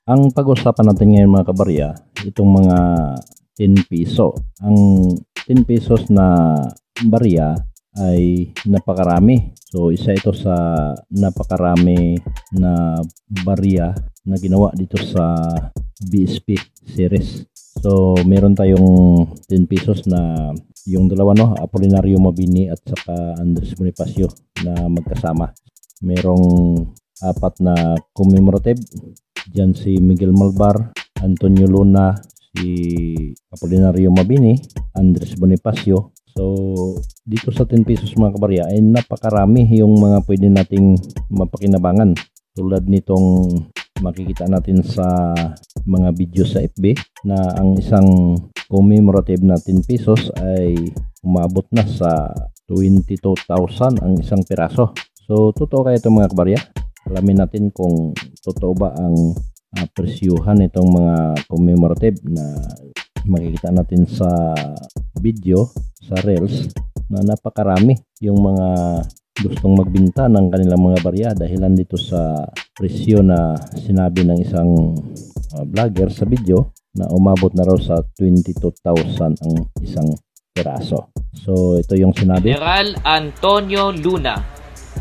Ang pag-usapan natin ngayon mga kabarya, itong mga 10 piso. Ang 10 pesos na barya ay napakarami. So isa ito sa napakarami na barya na ginawa dito sa BSP series. So meron tayong 10 pesos na yung dalawa, no, Apolinario Mabini at saka Andres Bonifacio na magkasama. Merong apat na commemorative. Diyan si Miguel Malvar, Antonio Luna, si Apolinario Mabini, Andres Bonifacio. So dito sa 10 pesos mga kabarya ay napakarami yung mga pwede nating mapakinabangan. Tulad nitong makikita natin sa mga video sa FB na ang isang commemorative na 10 pesos ay umabot na sa 22,000 ang isang piraso. So totoo kaya ito mga kabarya? Alamin natin kung totoo ba ang presyuhan itong mga commemorative na makikita natin sa video, sa reels, na napakarami yung mga gustong magbenta ng kanilang mga barya dahilan dito sa presyo na sinabi ng isang vlogger sa video na umabot na raw sa 22,000 ang isang peraso. So ito yung sinabi. General Antonio Luna.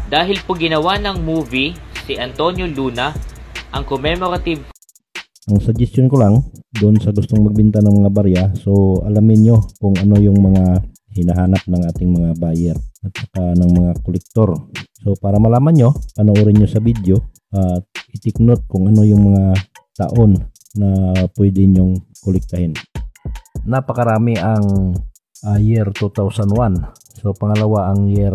Dahil po ginawa ng movie si Antonio Luna ang commemorative. Ang suggestion ko lang doon sa gustong magbenta ng mga barya, so alamin nyo kung ano yung mga hinahanap ng ating mga buyer at saka ng mga kolektor. So para malaman nyo, panoorin nyo sa video at i-take note kung ano yung mga taon na pwede nyong kolektahin. Napakarami ang year 2001. So pangalawa ang year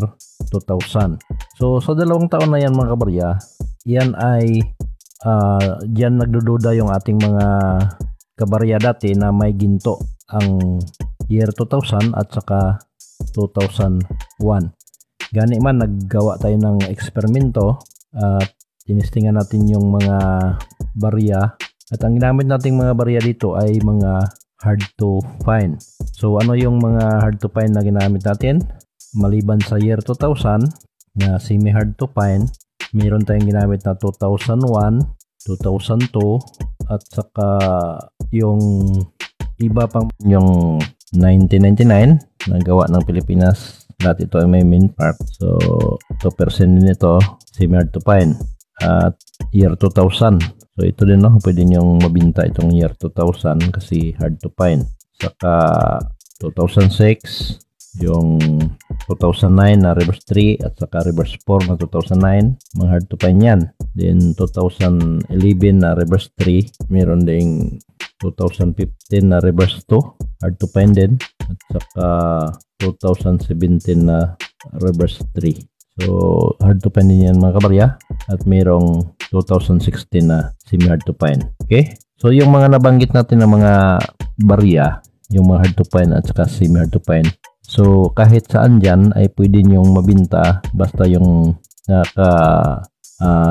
2000. So sa dalawang taon na yan mga kabarya, yan ay diyan nagdududa yung ating mga kabarya dati na may ginto ang year 2000 at saka 2001. Gani man naggawa tayo ng eksperimento at tinistingan natin yung mga barya at ang ginamit nating mga barya dito ay mga hard to find. So ano yung mga hard to find na ginamit natin? Maliban sa year 2000 na semi hard to find, meron tayong ginamit na 2001, 2002 at saka yung iba pang yung 1999 na gawa ng Pilipinas. Lahat ito ay may mint mark. So 2% din ito semi hard to find. At year 2000. So ito din, no, pwede nyong mabinta itong year 2000 kasi hard to find. Saka 2006, yung 2009 na reverse 3 at saka reverse 4 na 2009, mga hard to find yan. Then 2011 na reverse 3, meron ding 2015 na reverse 2, hard to find din, at saka 2017 na reverse 3. So hard to find din yan mga kabarya, at mayroong 2016 na semi hard to find. Okay, so yung mga nabanggit natin ng mga barya, yung mga hard to find at saka semi hard to find, so kahit saan dyan ay pwede nyong mabinta basta yung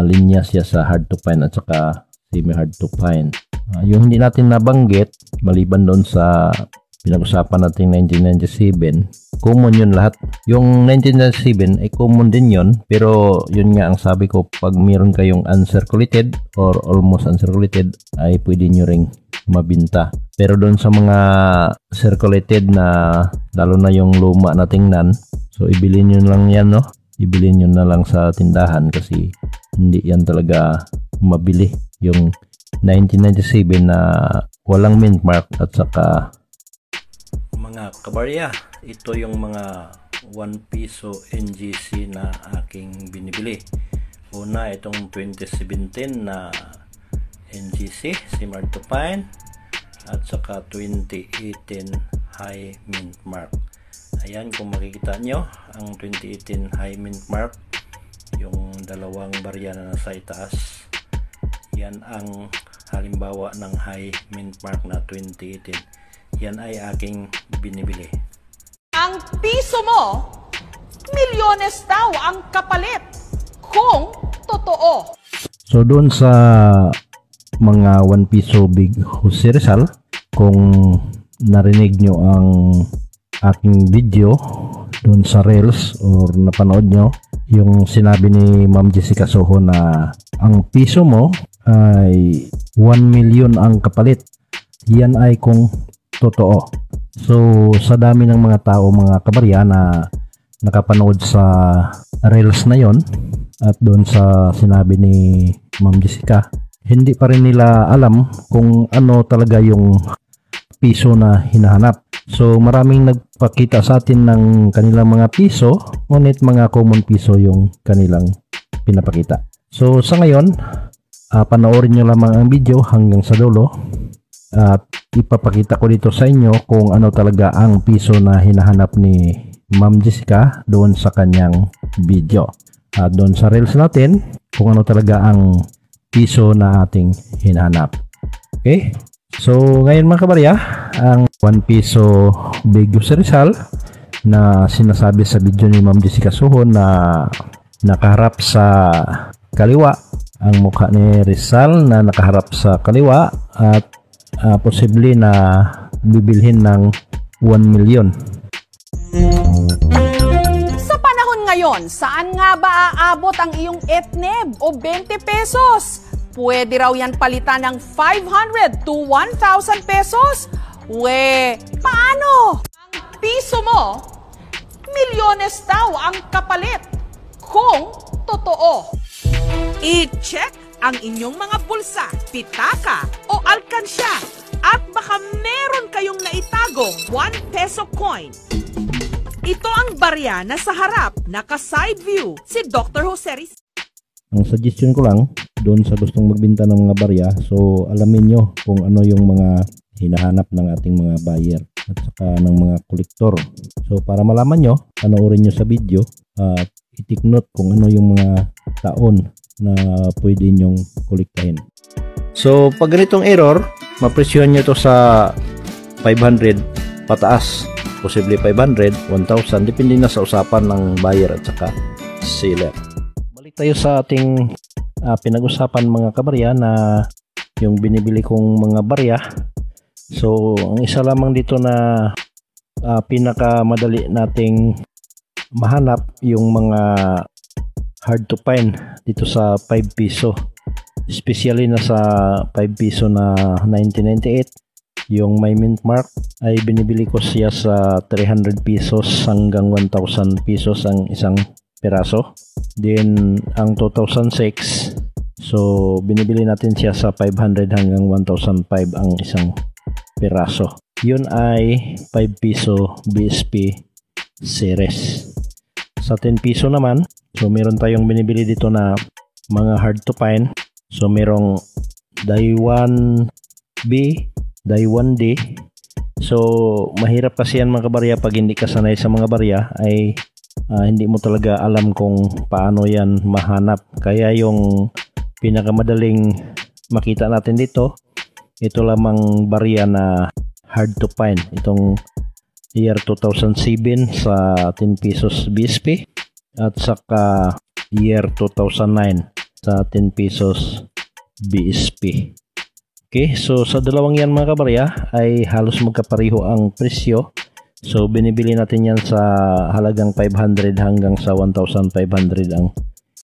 linya siya sa hard to find at saka semi hard to find. Yung hindi natin nabanggit maliban doon sa pinag-usapan natin 1997, common yun lahat. Yung 1997 ay common din yun, pero yun nga ang sabi ko, pag meron kayong uncirculated or almost uncirculated ay pwede nyo ring mabinta. Pero doon sa mga circulated na lalo na yung luma na tingnan, so ibili nyo lang yan, no? Ibili nyo na lang sa tindahan kasi hindi yan talaga mabili. Yung 1997 na walang mint mark at saka mga kabarya, ito yung mga 1 piso NGC na aking binibili. Una itong 2017 na NGC semi hard to find at saka 2018 high mint mark. Ayan, kung makikita nyo ang 2018 high mint mark, yung dalawang barya na nasa itaas, yan ang halimbawa ng high mint mark na 2018. Yan ay aking binibili. Ang piso mo, milyones daw ang kapalit kung totoo. So doon sa mga 1 piso Big Jose Rizal, kung narinig nyo ang aking video doon sa reels or napanood nyo yung sinabi ni Ma'am Jessica Soho na ang piso mo ay 1 million ang kapalit. Yan ay kung totoo. So sa dami ng mga tao mga kabarya na nakapanood sa reels na yon at doon sa sinabi ni Ma'am Jessica, hindi pa rin nila alam kung ano talaga yung piso na hinahanap. So maraming nagpakita sa atin ng kanilang mga piso, ngunit mga common piso yung kanilang pinapakita. So sa ngayon, panoorin nyo lamang ang video hanggang sa dulo at ipapakita ko dito sa inyo kung ano talaga ang piso na hinahanap ni Ma'am Jessica doon sa kanyang video. At doon sa reels natin kung ano talaga ang piso na ating hinahanap. Okay? So ngayon mga kabarya, ang 1 piso Big Rizal na sinasabi sa video ni Ma'am Jessica Suhon na nakaharap sa kaliwa, ang mukha ni Rizal na nakaharap sa kaliwa at posible na bibilhin ng 1 million. Sa panahon ngayon, saan nga ba aabot ang iyong etneb o 20 pesos? Pwede raw yan palitan ng 500 to 1,000 pesos? Paano? Ang piso mo, milyones daw ang kapalit kung totoo. I-check ang inyong mga bulsa, pitaka o alkansya at baka meron kayong naitagong 1 peso coin. Ito ang barya na sa harap, naka-side view, si Dr. Jose Rizal. Ang suggestion ko lang doon sa gustong magbenta ng mga barya, so alamin nyo kung ano yung mga hinahanap ng ating mga buyer at saka ng mga kolektor. So para malaman nyo, panoorin nyo sa video at i-take note kung ano yung mga taon na pwede nyong kolektahin. So pag ganitong error, mapresyohan nyo to sa 500 pataas, posible 500, 1,000, depende na sa usapan ng buyer at saka seller. Balik tayo sa ating pinag-usapan mga kabarya na yung binibili kong mga barya. So ang isa lamang dito na pinakamadali nating mahanap yung mga hard to find dito sa 5 piso, especially na sa 5 piso na 1998. Yung may mint mark ay binibili ko siya sa 300 pesos hanggang 1,000 pesos ang isang peraso. Then ang 2006, so binibili natin siya sa 500 hanggang 1,005 ang isang peraso. Yun ay 5 piso BSP series. Sa 10 piso naman, so meron tayong binibili dito na mga hard to find. So merong die 1B, die 1D. So mahirap kasi yan mga kabarya pag hindi ka sanay sa mga barya, ay hindi mo talaga alam kung paano yan mahanap. Kaya yung pinakamadaling makita natin dito, ito lamang barya na hard to find. Itong year 2007 sa 10 pesos BSP at saka year 2009 sa 10 pesos BSP. Okay, so sa dalawang yan mga kabarya ay halos magkapareho ang presyo. So binibili natin yan sa halagang 500 hanggang sa 1,500 ang